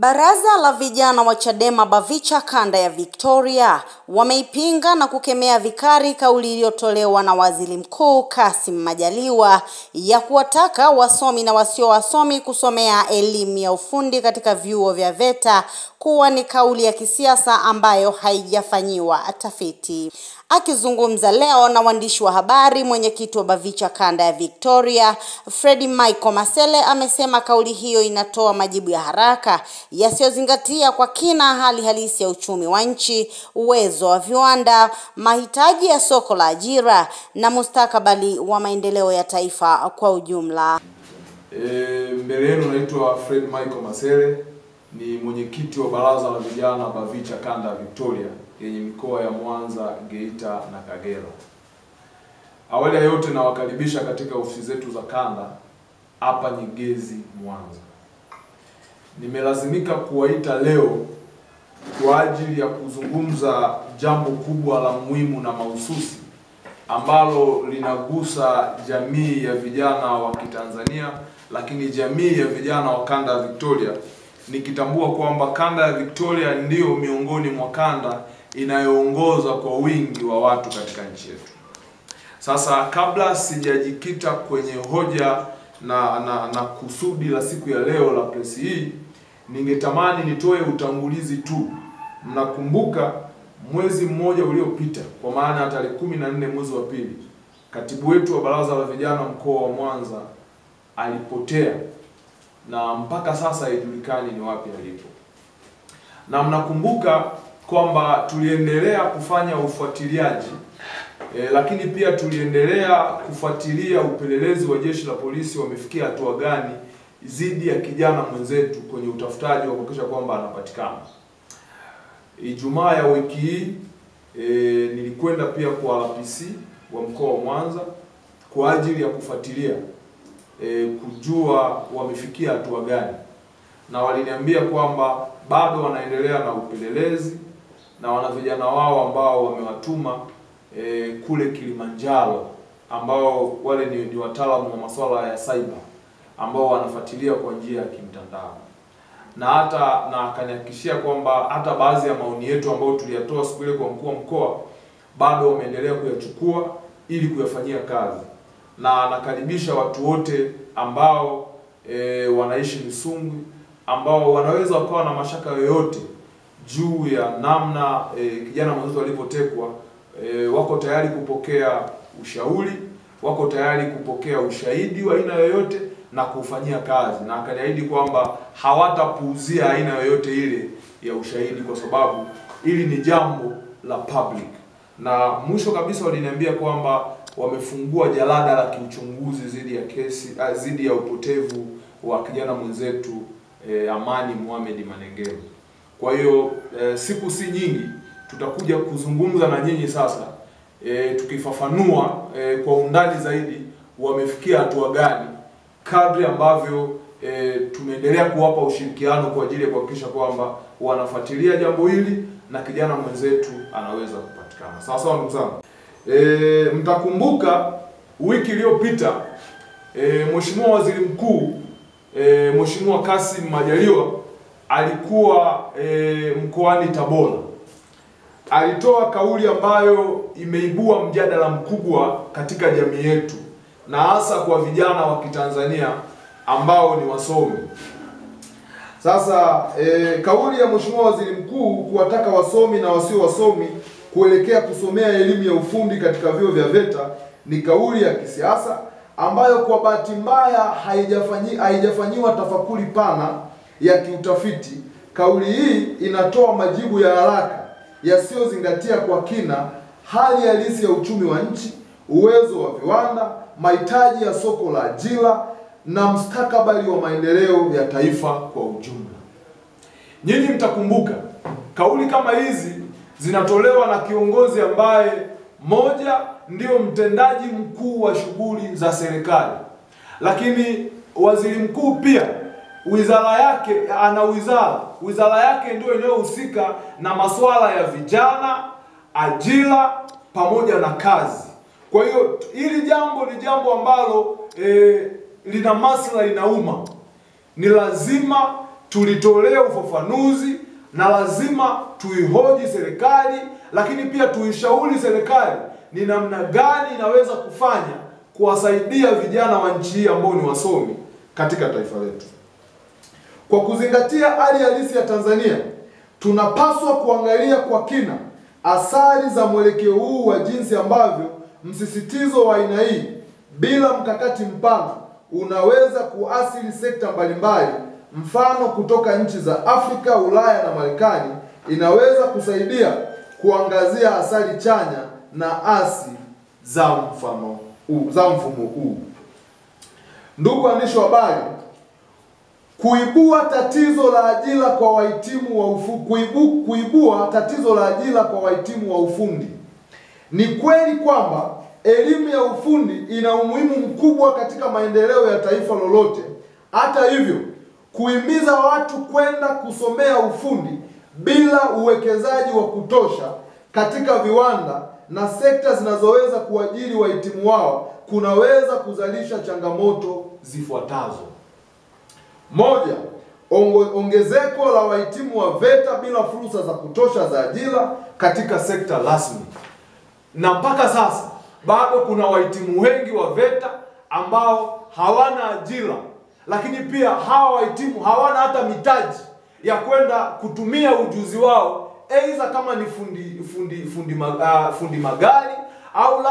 Baraza la vijana wa Chadema Bavicha kanda ya Victoria wameipinga na kukemea vikali kauli iliyotolewa na Waziri Mkuu Kassim Majaliwa ya kuwataka wasomi na wasio wasomi kusomea elimu ya ufundi katika vyuo vya VETA kuwa ni kauli ya kisiasa ambayo haijafanyiwa tafiti. Akizungumza leo na waandishi wa habari, mwenyekiti wa Bavicha kanda ya Victoria, Fred Michael Masele, amesema kauli hiyo inatoa majibu ya haraka yasiyozingatia kwa kina hali halisi ya uchumi wa nchi, uwezo wa viwanda, mahitaji ya soko la ajira na mustakabali wa maendeleo ya taifa kwa ujumla. Mbele yenu naitwa Fred Michael Masele, ni mwenyekiti wa baraza la vijana Bavicha kanda ya Victoria yenye mikoa ya Mwanza, Geita na Kagera. Awali ya yote nawakaribisha katika ofisi zetu za kanda hapa Nyegezi, Mwanza. Nimelazimika kuwaita leo kwa ajili ya kuzungumza jambo kubwa la muhimu na mahususi ambalo linagusa jamii ya vijana wa Kitanzania, lakini jamii ya vijana wa kanda ya Victoria, nikitambua kwamba kanda ya Victoria ndio miongoni mwa kanda inayoongoza kwa wingi wa watu katika nchi yetu. Sasa kabla sijajikita kwenye hoja na kusudi la siku ya leo la press hii, ningetamani nitoe utangulizi tu. Mnakumbuka mwezi mmoja uliopita, kwa maana tarehe 14 mwezi wa pili, katibu wetu wa baraza la vijana mkoa wa Mwanza alipotea na mpaka sasa haijulikani ni wapi alipo. Na mnakumbuka kwamba tuliendelea kufanya ufuatiliaji lakini pia tuliendelea kufuatilia upelelezi wa jeshi la polisi wamefikia hatua gani dhidi ya kijana mwenzetu kwenye utafutaji wa kuhakikisha kwamba anapatikana. Ijumaa ya wiki hii nilikwenda pia kwa RPC wa mkoa wa Mwanza kwa ajili ya kufuatilia kujua wamefikia hatua gani, na waliniambia kwamba bado wanaendelea na upelelezi na wana vijana wao ambao wamewatuma kule Kilimanjaro, ambao wale ni wataalamu wa masuala ya cyber ambao wanafuatilia kwa njia ya kimtandao. Na akanihakikishia kwamba hata baadhi ya maoni yetu ambayo tuliyatoa siku ile kwa mkuu wa mkoa bado wameendelea kuyachukua ili kuyafanyia kazi. Na nakaribisha watu wote ambao wanaishi Misungwi, ambao wanaweza wakawa na mashaka yoyote juu ya namna kijana mwenzetu alipotekwa, wako tayari kupokea ushauri, wako tayari kupokea ushahidi wa aina yoyote na kufanyia kazi. Na akaniahidi kwamba hawatapuuzia aina yoyote ile ya ushahidi, kwa sababu hili ni jambo la public. Na mwisho kabisa waliniambia kwamba wamefungua jalada la kiuchunguzi dhidi ya upotevu wa kijana mwenzetu Amani Mohamed Manengero. Kwa hiyo siku si nyingi tutakuja kuzungumza na nyinyi sasa, tukifafanua kwa undani zaidi wamefikia hatua gani, kadri ambavyo tumeendelea kuwapa ushirikiano kwa ajili ya kuhakikisha kwamba wanafuatilia jambo hili na kijana mwenzetu anaweza kupatikana. Sawa sawa ndugu zangu. Mtakumbuka wiki iliyopita Mheshimiwa Waziri Mkuu Mheshimiwa Kassim Majaliwa alikuwa mkoani Tabora. Alitoa kauli ambayo imeibua mjadala mkubwa katika jamii yetu na hasa kwa vijana wa Kitanzania ambao ni wasomi. Sasa kauli ya Mheshimiwa Waziri Mkuu kuwataka wasomi na wasio wasomi kuelekea kusomea elimu ya ufundi katika vyuo vya VETA ni kauli ya kisiasa ambayo kwa bahati mbaya haijafanyiwa tafakuri pana ya kiutafiti. Kauli hii inatoa majibu ya haraka yasiyozingatia kwa kina hali halisi ya uchumi wa nchi, uwezo wa viwanda, mahitaji ya soko la ajira na mustakabali wa maendeleo ya taifa kwa ujumla. Nyinyi mtakumbuka kauli kama hizi zinatolewa na kiongozi ambaye moja ndio mtendaji mkuu wa shughuli za serikali, lakini waziri mkuu pia wizara yake ana wizara yake ndio inayohusika na masuala ya vijana, ajira pamoja na kazi. Kwa hiyo hili jambo ni jambo ambalo lina maslahi na umma. Ni lazima tulitolea ufafanuzi, na lazima tuihoji serikali, lakini pia tuishauri serikali ni namna gani inaweza kufanya kuwasaidia vijana wa nchi hii ambao ni wasomi katika taifa letu. Kwa kuzingatia hali halisi ya Tanzania, tunapaswa kuangalia kwa kina athari za mwelekeo huu wa jinsi ambavyo msisitizo wa aina hii bila mkakati mpana unaweza kuathiri sekta mbalimbali, mfano kutoka nchi za Afrika, Ulaya na Marekani, inaweza kusaidia kuangazia athari chanya na asi za mfumo huu. Ndugu waandishi wa habari, kuibua tatizo la ajira kwa wahitimu wa wahitimu wa ufundi. Ni kweli kwamba elimu ya ufundi ina umuhimu mkubwa katika maendeleo ya taifa lolote. Hata hivyo, kuhimiza watu kwenda kusomea ufundi bila uwekezaji wa kutosha katika viwanda na sekta zinazoweza kuajiri wahitimu wao kunaweza kuzalisha changamoto zifuatazo. Moja, ongezeko la wahitimu wa VETA bila fursa za kutosha za ajira katika sekta rasmi. Na mpaka sasa bado kuna wahitimu wengi wa VETA ambao hawana ajira, lakini pia hawa wahitimu hawana hata mitaji ya kwenda kutumia ujuzi wao, aidha kama ni fundi magari, au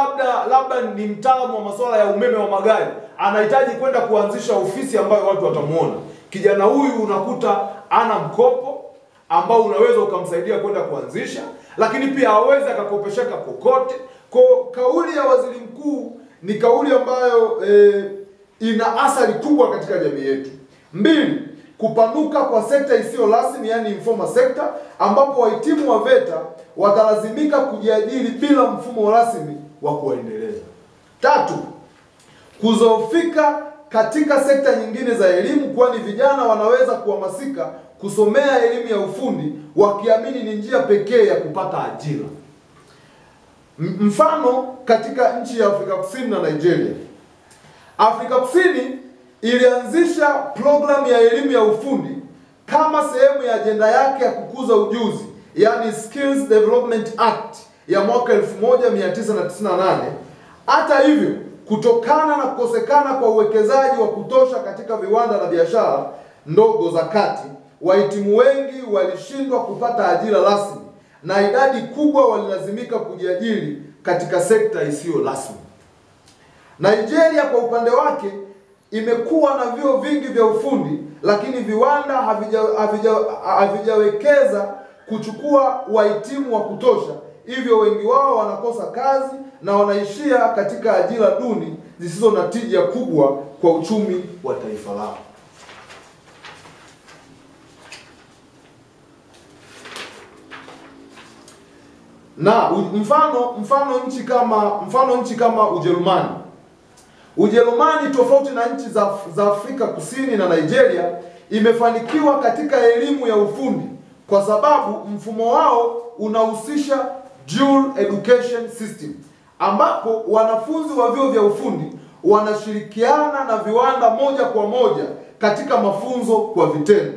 labda ni mtaalamu wa masuala ya umeme wa magari, anahitaji kwenda kuanzisha ofisi ambayo watu watamuona. Kijana huyu unakuta ana mkopo ambao unaweza ukamsaidia kwenda kuanzisha, lakini pia hawezi akakopesheka kokote. Kwa kauli ya waziri mkuu ni kauli ambayo ina athari kubwa katika jamii yetu. Mbili, kupanuka kwa sekta isiyo rasmi, yani informal sector, ambapo wahitimu wa VETA watalazimika kujiajiri bila mfumo rasmi wa kuendeleza. Tatu, kuzoofika katika sekta nyingine za elimu, kwani vijana wanaweza kuhamasika kusomea elimu ya ufundi wakiamini ni njia pekee ya kupata ajira. Mfano katika nchi ya Afrika Kusini na Nigeria. Afrika Kusini ilianzisha programu ya elimu ya ufundi kama sehemu ya ajenda yake ya kukuza ujuzi, yani Skills Development Act ya mwaka 1998. Hata hivyo, kutokana na kukosekana kwa uwekezaji wa kutosha katika viwanda na biashara ndogo za kati, wahitimu wengi walishindwa kupata ajira rasmi na idadi kubwa walilazimika kujiajiri katika sekta isiyo rasmi. Nigeria kwa upande wake imekuwa na vyuo vingi vya ufundi, lakini viwanda havijawekeza kuchukua wahitimu wa kutosha, hivyo wengi wao wanakosa kazi na wanaishia katika ajira duni zisizo na tija kubwa kwa uchumi wa taifa lao. Na mfano nchi kama Ujerumani. Ujerumani, tofauti na nchi za Afrika Kusini na Nigeria, imefanikiwa katika elimu ya ufundi kwa sababu mfumo wao unahusisha dual education system, ambapo wanafunzi wa vyuo vya ufundi wanashirikiana na viwanda moja kwa moja katika mafunzo kwa vitendo.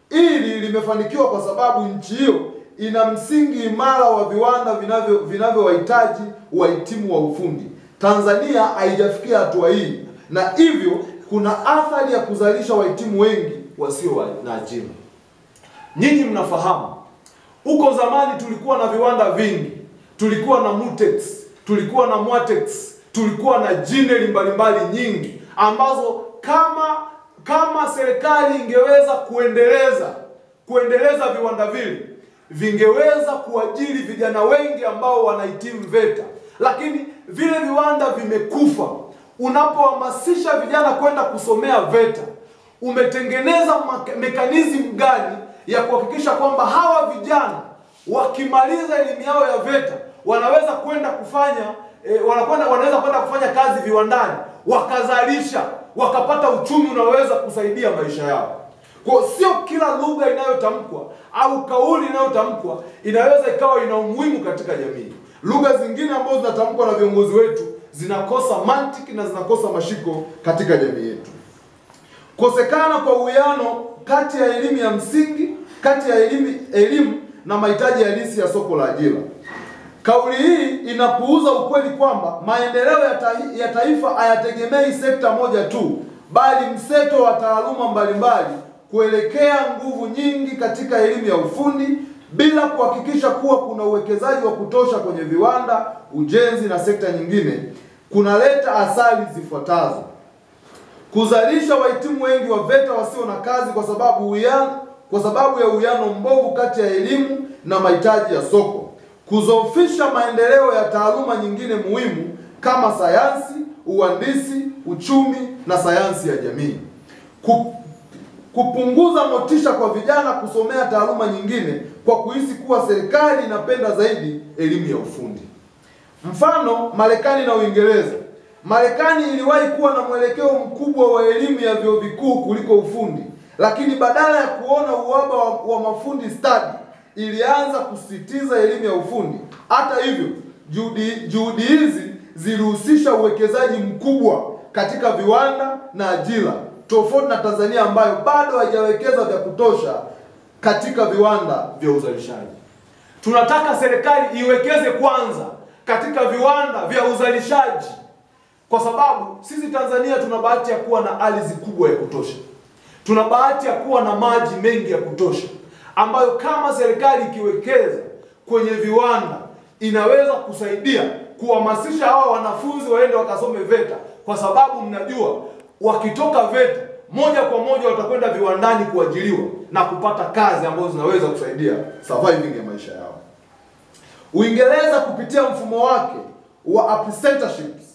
Hili limefanikiwa kwa sababu nchi hiyo ina msingi imara wa viwanda vinavyowahitaji wahitimu wa ufundi. Tanzania haijafikia hatua hii, na hivyo kuna athari ya kuzalisha wahitimu wengi wasio na ajira. Nyinyi mnafahamu, huko zamani tulikuwa na viwanda vingi. Tulikuwa na Mutex, tulikuwa na Mwatex, tulikuwa na jineli mbalimbali nyingi ambazo kama serikali ingeweza kuendeleza viwanda vile, vingeweza kuajiri vijana wengi ambao wanahitimu VETA. Lakini vile viwanda vimekufa. Unapohamasisha vijana kwenda kusomea VETA, umetengeneza mekanizmu gani ya kuhakikisha kwamba hawa vijana wakimaliza elimu yao ya VETA wanaweza kwenda kufanya kazi viwandani, wakazalisha, wakapata uchumi unaweza kusaidia maisha yao. Kwa sio kila lugha inayotamkwa au kauli inayotamkwa inaweza ikawa ina umuhimu katika jamii. Lugha zingine ambazo zinatamkwa na viongozi wetu zinakosa mantiki na zinakosa mashiko katika jamii yetu. Kosekana kwa uwiano kati ya elimu ya msingi, kati ya elimu na mahitaji halisi ya soko la ajira. Kauli hii inapuuza ukweli kwamba maendeleo ya taifa hayategemei sekta moja tu, bali mseto wa taaluma mbalimbali kuelekea nguvu nyingi katika elimu ya ufundi, bila kuhakikisha kuwa kuna uwekezaji wa kutosha kwenye viwanda, ujenzi na sekta nyingine, kunaleta athari zifuatazo: kuzalisha wahitimu wengi wa VETA wasio na kazi kwa sababu ya uwiano mbovu kati ya elimu na mahitaji ya soko; kuzofisha maendeleo ya taaluma nyingine muhimu kama sayansi, uhandisi, uchumi na sayansi ya jamii; kupunguza motisha kwa vijana kusomea taaluma nyingine kwa kuhisi kuwa serikali inapenda zaidi elimu ya ufundi. Mfano, Marekani na Uingereza. Marekani iliwahi kuwa na mwelekeo mkubwa wa elimu ya vyuo vikuu kuliko ufundi, lakini badala ya kuona uhaba wa mafundi stadi, ilianza kusisitiza elimu ya ufundi. Hata hivyo, juhudi hizi zilihusisha uwekezaji mkubwa katika viwanda na ajira, tofauti na Tanzania ambayo bado haijawekeza vya kutosha katika viwanda vya uzalishaji. Tunataka serikali iwekeze kwanza katika viwanda vya uzalishaji, kwa sababu sisi Tanzania tuna bahati ya kuwa na ardhi kubwa ya kutosha. Tuna bahati ya kuwa na maji mengi ya kutosha, ambayo kama serikali ikiwekeza kwenye viwanda inaweza kusaidia kuhamasisha hawa wanafunzi waende wakasome VETA, kwa sababu mnajua wakitoka VETA moja kwa moja watakwenda viwandani kuajiriwa na kupata kazi ambazo zinaweza kusaidia surviving ya maisha yao. Uingereza kupitia mfumo wake wa apprenticeships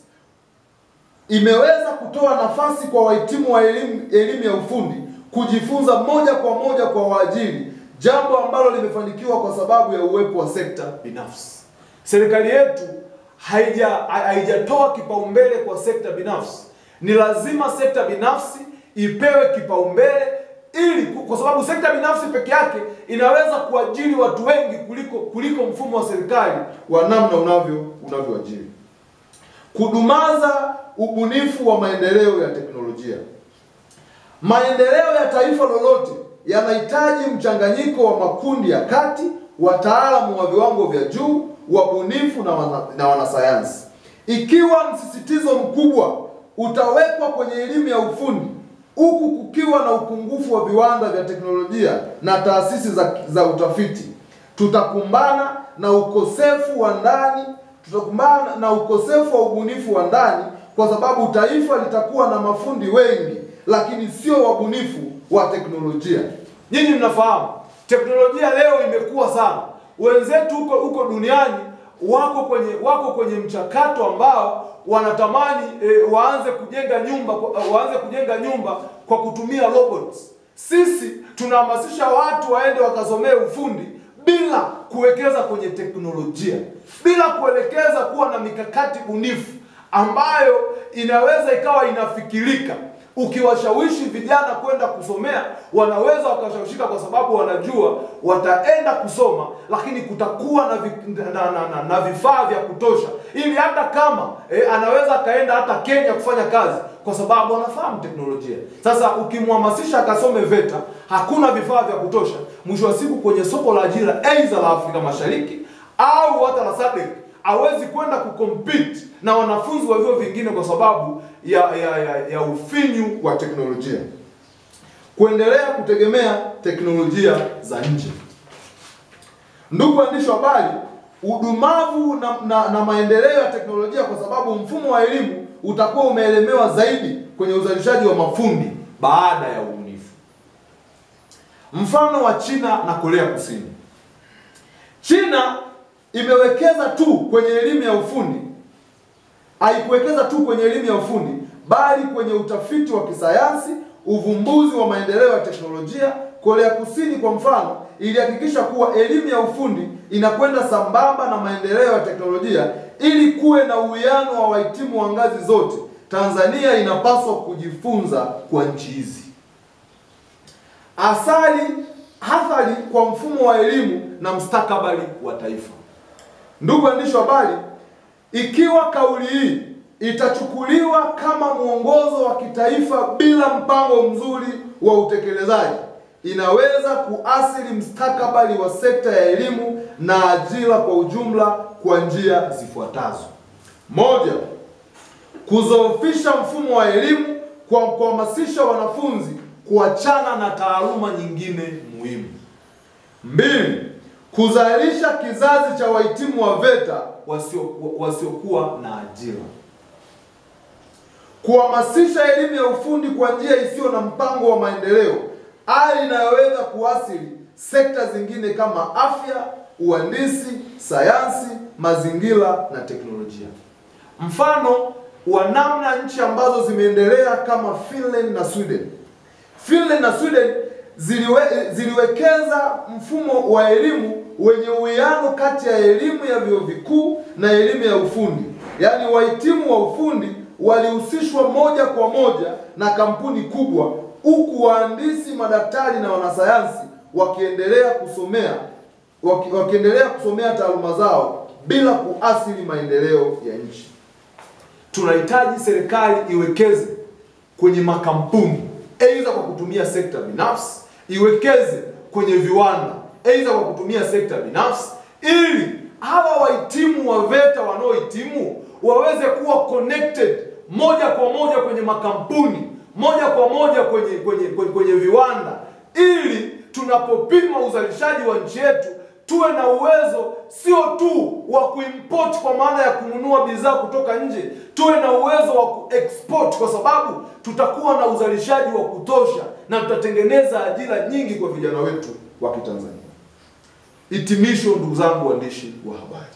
imeweza kutoa nafasi kwa wahitimu wa elimu ya ufundi kujifunza moja kwa moja kwa waajiri, jambo ambalo limefanikiwa kwa sababu ya uwepo wa sekta binafsi. Serikali yetu haijatoa kipaumbele kwa sekta binafsi. Ni lazima sekta binafsi ipewe kipaumbele, ili kwa sababu sekta binafsi peke yake inaweza kuajiri watu wengi kuliko mfumo wa serikali wa namna unavyoajiri. Kudumaza ubunifu wa maendeleo ya teknolojia. Maendeleo ya taifa lolote yanahitaji mchanganyiko wa makundi ya kati, wataalamu wa viwango vya juu, wabunifu na wanasayansi. Ikiwa msisitizo mkubwa utawekwa kwenye elimu ya ufundi, huku kukiwa na upungufu wa viwanda vya teknolojia na taasisi za utafiti, tutakumbana na ukosefu wa ubunifu wa ndani, kwa sababu taifa litakuwa na mafundi wengi lakini sio wabunifu wa teknolojia. Nyinyi mnafahamu teknolojia leo imekuwa sana. Wenzetu huko duniani wako kwenye mchakato ambao wanatamani waanze kujenga nyumba kwa kutumia robots. Sisi tunahamasisha watu waende wakasomee ufundi bila kuwekeza kwenye teknolojia, bila kuelekeza kuwa na mikakati bunifu ambayo inaweza ikawa inafikirika. Ukiwashawishi vijana kwenda kusomea, wanaweza wakashawishika kwa sababu wanajua wataenda kusoma, lakini kutakuwa na vifaa vya kutosha, ili hata kama anaweza akaenda hata Kenya kufanya kazi, kwa sababu anafahamu teknolojia. Sasa ukimhamasisha akasome VETA, hakuna vifaa vya kutosha, mwisho wa siku kwenye soko la ajira aidha la Afrika Mashariki au hata la SADC hawezi kwenda kucompete na wanafunzi wa vyuo vingine kwa sababu ya ufinyu wa teknolojia. Kuendelea kutegemea teknolojia za nje. Ndugu waandishi wa habari, udumavu na maendeleo ya teknolojia, kwa sababu mfumo wa elimu utakuwa umeelemewa zaidi kwenye uzalishaji wa mafundi baada ya ubunifu. Mfano wa China na Korea Kusini. China imewekeza tu kwenye elimu ya ufundi. Haikuwekeza tu kwenye elimu ya ufundi, bali kwenye utafiti wa kisayansi, uvumbuzi wa maendeleo ya teknolojia. Korea Kusini kwa mfano ilihakikisha kuwa elimu ya ufundi inakwenda sambamba na maendeleo ya teknolojia ili kuwe na uwiano wa wahitimu wa ngazi zote. Tanzania inapaswa kujifunza kwa nchi hizi. Athari kwa mfumo wa elimu na mustakabali wa taifa. Ndugu waandishi wa habari, ikiwa kauli hii itachukuliwa kama mwongozo wa kitaifa bila mpango mzuri wa utekelezaji, inaweza kuathiri mustakabali wa sekta ya elimu na ajira kwa ujumla kwa njia zifuatazo. Moja, kuzoofisha mfumo wa elimu kwa kuhamasisha wanafunzi kuachana na taaluma nyingine muhimu. Mbili, kuzalisha kizazi cha wahitimu wa VETA wasiokuwa na ajira. Kuhamasisha elimu ya ufundi kwa njia isiyo na mpango wa maendeleo, hali inayoweza kuathiri sekta zingine kama afya, uhandisi, sayansi, mazingira na teknolojia. Mfano wa namna nchi ambazo zimeendelea kama Finland na Sweden. Finland na Sweden ziliwekeza mfumo wa elimu wenye uwiano kati ya elimu ya vyuo vikuu na elimu ya ufundi. Yaani wahitimu wa ufundi walihusishwa moja kwa moja na kampuni kubwa, huku wahandisi, madaktari na wanasayansi wakiendelea kusomea taaluma zao bila kuathiri maendeleo ya nchi. Tunahitaji serikali iwekeze kwenye makampuni, aidha kwa kutumia sekta binafsi, iwekeze kwenye viwanda, aidha kwa kutumia sekta binafsi, ili hawa wahitimu wa VETA wanaohitimu waweze kuwa connected moja kwa moja kwenye makampuni, moja kwa moja kwenye viwanda, ili tunapopima uzalishaji wa nchi yetu tuwe na uwezo sio tu wa kuimport kwa maana ya kununua bidhaa kutoka nje, tuwe na uwezo wa kuexport, kwa sababu tutakuwa na uzalishaji wa kutosha na tutatengeneza ajira nyingi kwa vijana wetu wa Kitanzania. Hitimisho, ndugu zangu waandishi wa habari,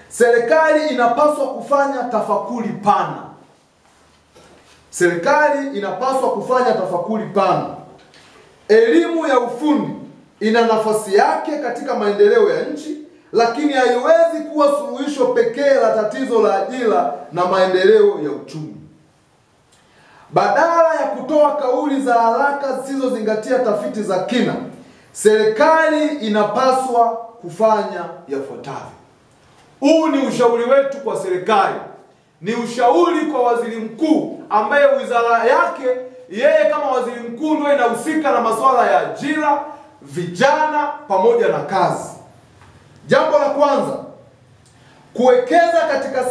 serikali inapaswa kufanya tafakuri pana. Serikali inapaswa kufanya tafakuri pana. Elimu ya ufundi ina nafasi yake katika maendeleo ya nchi, lakini haiwezi kuwa suluhisho pekee la tatizo la ajira na maendeleo ya uchumi. Badala ya kutoa kauli za haraka zisizozingatia tafiti za kina, serikali inapaswa kufanya yafuatayo. Huu ni ushauri wetu kwa serikali, ni ushauri kwa waziri mkuu ambaye wizara yake yeye kama waziri mkuu ndio inahusika na masuala ya ajira, vijana pamoja na kazi. Jambo la kwanza, kuwekeza katika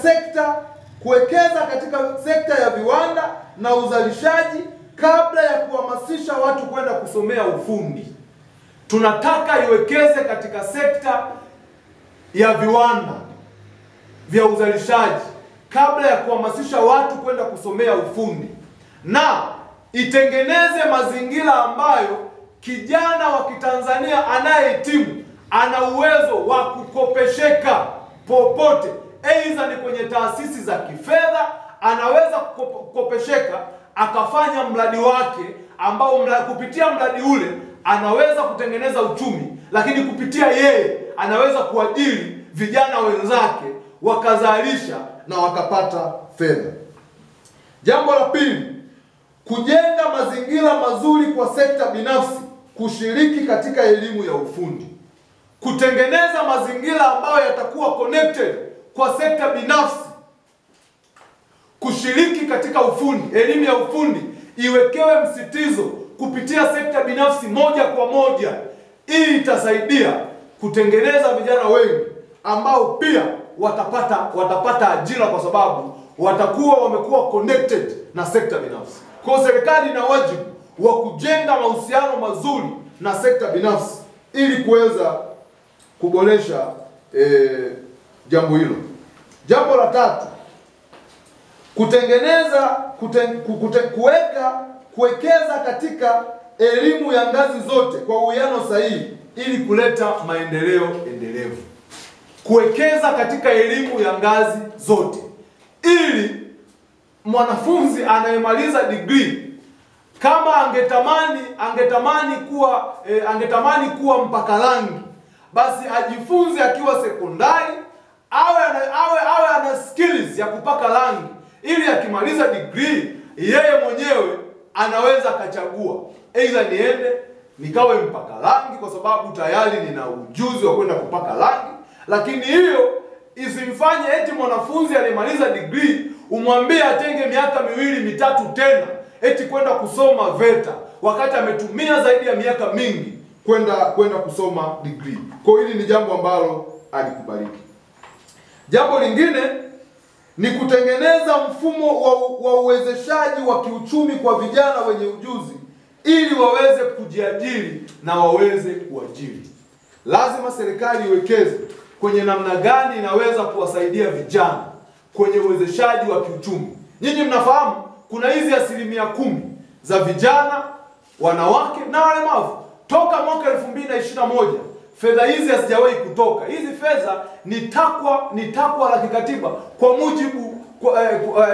sekta ya viwanda na uzalishaji kabla ya kuhamasisha watu kwenda kusomea ufundi. Tunataka iwekeze katika sekta ya viwanda vya uzalishaji kabla ya kuhamasisha watu kwenda kusomea ufundi, na itengeneze mazingira ambayo kijana wa Kitanzania anayehitimu ana uwezo wa kukopesheka popote, aidha ni kwenye taasisi za kifedha, anaweza kukopesheka akafanya mradi wake ambao kupitia mradi ule anaweza kutengeneza uchumi, lakini kupitia yeye anaweza kuajiri vijana wenzake wakazalisha na wakapata fedha. Jambo la pili, kujenga mazingira mazuri kwa sekta binafsi kushiriki katika elimu ya ufundi. Kutengeneza mazingira ambayo yatakuwa connected kwa sekta binafsi kushiriki katika ufundi, elimu ya ufundi iwekewe msitizo kupitia sekta binafsi moja kwa moja. Hii itasaidia kutengeneza vijana wengi ambao pia watapata ajira, kwa sababu watakuwa wamekuwa connected na sekta binafsi. Kwa serikali ina wajibu wa kujenga mahusiano mazuri na sekta binafsi ili kuweza kuboresha jambo hilo. Jambo la tatu, kuwekeza katika elimu ya ngazi zote kwa uwiano sahihi ili kuleta maendeleo endelevu. Kuwekeza katika elimu ya ngazi zote ili mwanafunzi anayemaliza degree kama angetamani kuwa mpaka rangi, basi ajifunze akiwa sekondari, awe ana skills ya kupaka rangi, ili akimaliza degree yeye mwenyewe anaweza akachagua, aidha niende nikawe mpaka rangi kwa sababu tayari nina ujuzi wa kwenda kupaka rangi. Lakini hiyo isimfanye eti mwanafunzi aliyemaliza degree umwambie atenge miaka 2-3 tena eti kwenda kusoma VETA. wakati ametumia zaidi ya miaka mingi kwenda kusoma degree. Kwa hili ni jambo ambalo alikubaliki. Jambo lingine ni kutengeneza mfumo wa uwezeshaji wa kiuchumi kwa vijana wenye ujuzi ili waweze kujiajiri na waweze kuajiri. Lazima serikali iwekeze kwenye namna gani inaweza kuwasaidia vijana kwenye uwezeshaji wa kiuchumi. Nyinyi mnafahamu kuna hizi 10% za vijana, wanawake na walemavu. Toka mwaka 2021 fedha hizi hazijawahi kutoka. Hizi fedha ni takwa la kikatiba kwa mujibu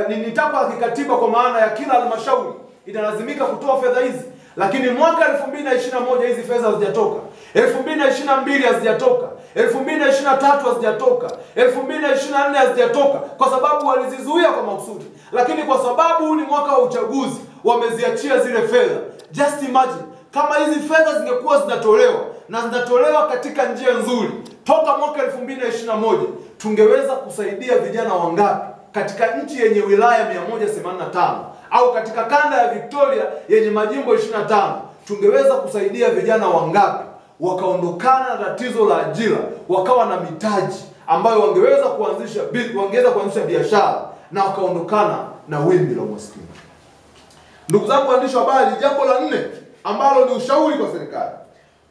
ni takwa la kikatiba, kwa maana ya kila halmashauri inalazimika kutoa fedha hizi. Lakini mwaka 2021 hizi fedha hazijatoka. 2022 hazijatoka. 2023 hazijatoka. 2024 hazijatoka kwa sababu walizizuia kwa makusudi. Lakini kwa sababu ni mwaka wa uchaguzi wameziachia zile fedha. Just imagine kama hizi fedha zingekuwa zinatolewa na zinatolewa katika njia nzuri toka mwaka 2021, tungeweza kusaidia vijana wangapi katika nchi yenye wilaya 185 au katika kanda ya Victoria yenye majimbo 25? Tungeweza kusaidia vijana wangapi wakaondokana na tatizo la ajira, wakawa na mitaji ambayo wangeweza kuanzisha biashara na wakaondokana na wimbi la umaskini. Ndugu zangu waandishi wa habari, jambo la 4 ambalo ni ushauri kwa serikali: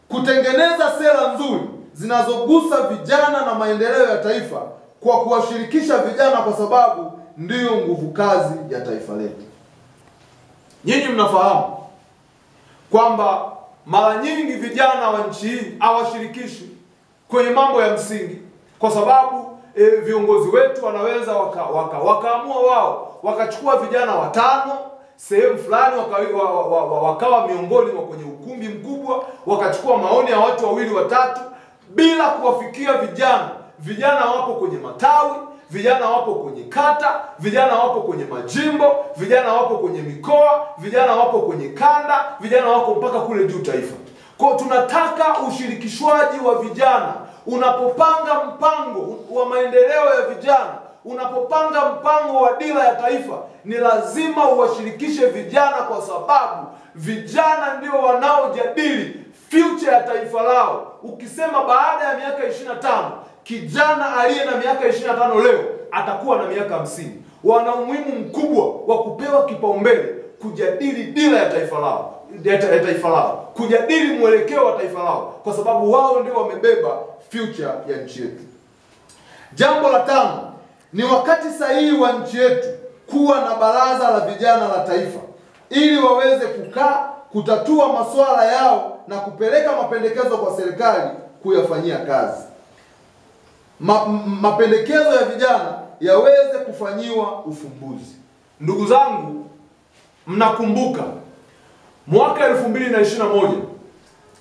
kutengeneza sera nzuri zinazogusa vijana na maendeleo ya taifa kwa kuwashirikisha vijana, kwa sababu ndiyo nguvu kazi ya taifa letu. Nyinyi mnafahamu kwamba mara nyingi vijana wa nchi hii hawashirikishwi kwenye mambo ya msingi, kwa sababu viongozi wetu wanaweza wakaamua wao wakachukua vijana 5 sehemu fulani wakawa miongoni mwa kwenye ukumbi mkubwa, wakachukua maoni ya watu 2 watatu bila kuwafikia vijana. Vijana wapo kwenye matawi, vijana wapo kwenye kata, vijana wapo kwenye majimbo, vijana wapo kwenye mikoa, vijana wapo kwenye kanda, vijana wako mpaka kule juu taifa. Kwa tunataka ushirikishwaji wa vijana. Unapopanga mpango wa maendeleo ya vijana, unapopanga mpango wa dira ya taifa, ni lazima uwashirikishe vijana, kwa sababu vijana ndio wanaojadili future ya taifa lao. Ukisema baada ya miaka 25, kijana aliye na miaka 25 leo atakuwa na miaka 50. Wana umuhimu mkubwa wa kupewa kipaumbele kujadili dira ya taifa lao, kujadili mwelekeo wa taifa lao, kwa sababu wao ndio wamebeba future ya nchi yetu. Jambo la 5 ni wakati sahihi wa nchi yetu kuwa na baraza la vijana la taifa, ili waweze kukaa kutatua masuala yao na kupeleka mapendekezo kwa serikali kuyafanyia kazi. Mapendekezo ya vijana yaweze kufanyiwa ufumbuzi. Ndugu zangu, mnakumbuka mwaka 2021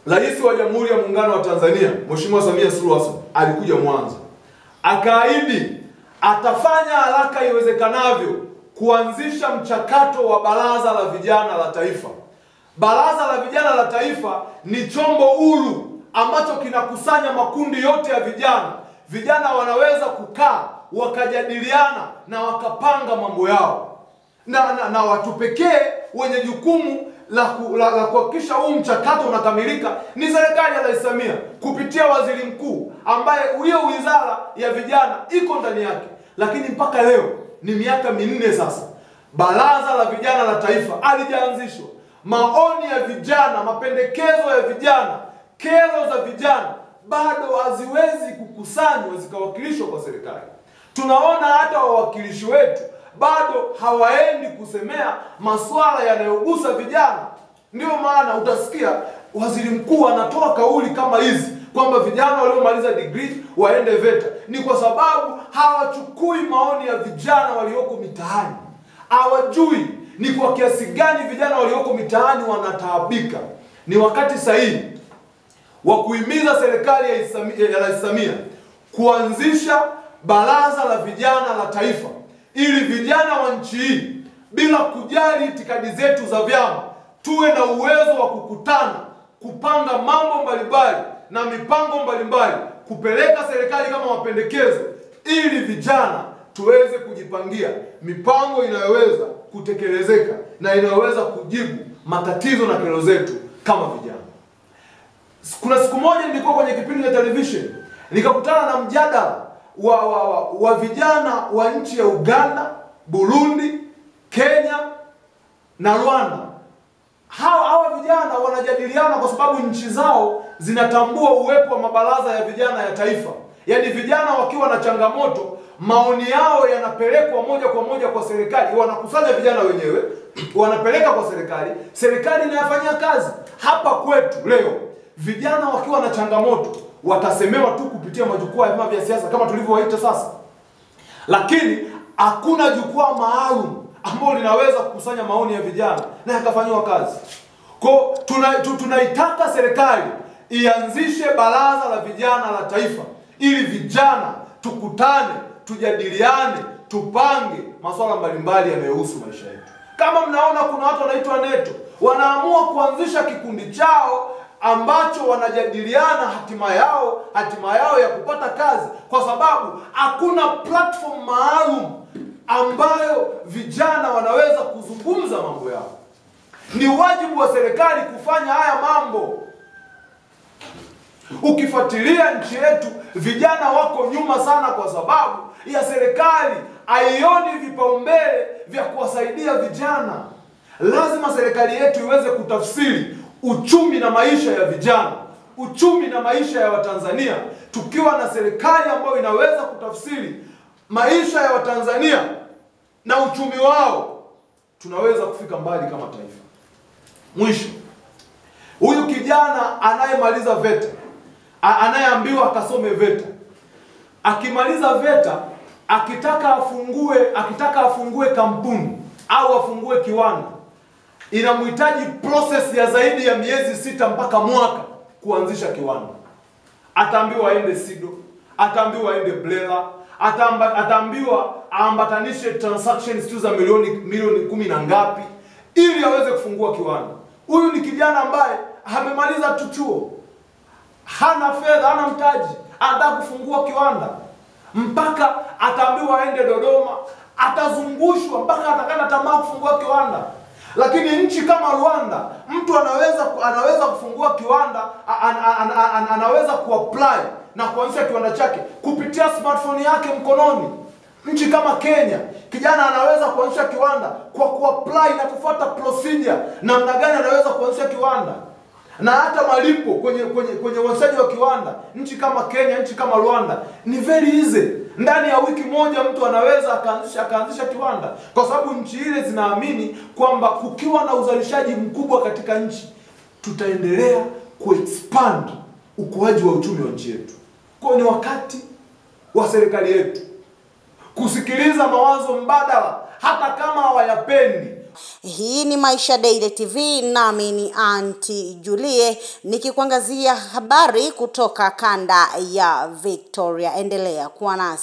Rais wa Jamhuri ya Muungano wa Tanzania Mheshimiwa Samia Suluhu Hassan alikuja Mwanza, akaahidi atafanya haraka iwezekanavyo kuanzisha mchakato wa baraza la vijana la taifa. Baraza la vijana la taifa ni chombo huru ambacho kinakusanya makundi yote ya vijana. Vijana wanaweza kukaa wakajadiliana na wakapanga mambo yao. Na watu pekee wenye jukumu la kuhakikisha huu mchakato unakamilika ni serikali ya Rais Samia kupitia Waziri Mkuu, ambaye hiyo wizara ya vijana iko ndani yake. Lakini mpaka leo ni miaka 4 sasa, baraza la vijana la taifa halijaanzishwa. Maoni ya vijana, mapendekezo ya vijana, kero za vijana bado haziwezi kukusanywa zikawakilishwa kwa serikali. Tunaona hata wawakilishi wetu bado hawaendi kusemea masuala yanayogusa vijana. Ndio maana utasikia Waziri Mkuu anatoa kauli kama hizi kwamba vijana waliomaliza degree waende VETA. Ni kwa sababu hawachukui maoni ya vijana walioko mitaani. Hawajui ni kwa kiasi gani vijana walioko mitaani wanataabika. Ni wakati sahihi wa kuhimiza serikali ya Rais Samia kuanzisha baraza la vijana la taifa, ili vijana wa nchi hii, bila kujali itikadi zetu za vyama, tuwe na uwezo wa kukutana, kupanga mambo mbalimbali na mipango mbalimbali, kupeleka serikali kama mapendekezo, ili vijana tuweze kujipangia mipango inayoweza kutekelezeka na inayoweza kujibu matatizo na kero zetu kama vijana. Kuna siku moja nilikuwa kwenye kipindi cha television, nikakutana na mjadala wa vijana wa nchi ya Uganda, Burundi, Kenya na Rwanda. Hawa vijana wanajadiliana kwa sababu nchi zao zinatambua uwepo wa mabaraza ya vijana ya taifa. Yaani vijana wakiwa na changamoto, maoni yao yanapelekwa moja kwa moja kwa serikali. Wanakusanya vijana wenyewe, wanapeleka kwa serikali, serikali inayafanyia kazi. Hapa kwetu leo, vijana wakiwa na changamoto watasemewa tu kupitia majukwaa ya vyama vya siasa kama tulivyowaita sasa. Lakini hakuna jukwaa maalum ambalo linaweza kukusanya maoni ya vijana na yakafanywa kazi. Kwa tunaitaka serikali ianzishe baraza la vijana la taifa ili vijana tukutane, tujadiliane, tupange masuala mbalimbali yanayohusu maisha yetu. Kama mnaona kuna watu wanaitwa NETO, wanaamua kuanzisha kikundi chao ambacho wanajadiliana hatima yao ya kupata kazi, kwa sababu hakuna platform maalum ambayo vijana wanaweza kuzungumza mambo yao. Ni wajibu wa serikali kufanya haya mambo. Ukifuatilia nchi yetu, vijana wako nyuma sana kwa sababu ya serikali haioni vipaumbele vya kuwasaidia vijana. Lazima serikali yetu iweze kutafsiri uchumi na maisha ya vijana, uchumi na maisha ya Watanzania. Tukiwa na serikali ambayo inaweza kutafsiri maisha ya Watanzania na uchumi wao, tunaweza kufika mbali kama taifa. Mwisho, huyu kijana anayemaliza VETA, anayeambiwa akasome VETA, akimaliza VETA, akitaka afungue kampuni au afungue kiwanda, inamhitaji process ya zaidi ya miezi 6 mpaka mwaka kuanzisha kiwanda. Ataambiwa aende SIDO, ataambiwa aende BRELA, ataambiwa aambatanishe transactions za milioni 10 na ngapi ili aweze kufungua kiwanda. Huyu ni kijana ambaye amemaliza tu chuo, hana fedha, hana mtaji, anataka kufungua kiwanda. Mpaka ataambiwa aende Dodoma, atazungushwa mpaka atakata tamaa kufungua kiwanda. Lakini nchi kama Rwanda, mtu anaweza kufungua kiwanda, anaweza kuapply na kuanzisha kiwanda chake kupitia smartphone yake mkononi. Nchi kama Kenya, kijana anaweza kuanzisha kiwanda kwa kuapply na kufuata procedure namna gani anaweza kuanzisha kiwanda. Na hata malipo kwenye uanzishaji wa kiwanda, nchi kama Kenya, nchi kama Rwanda, ni very easy. Ndani ya wiki moja mtu anaweza akaanzisha kiwanda, kwa sababu nchi ile zinaamini kwamba kukiwa na uzalishaji mkubwa katika nchi, tutaendelea kuexpand ukuaji wa uchumi wa nchi yetu. Kwa ni wakati wa serikali yetu kusikiliza mawazo mbadala hata kama hawayapendi. Hii ni Maisha Daily TV, nami ni Auntie Julie nikikuangazia habari kutoka kanda ya Victoria. Endelea kuwa nasi.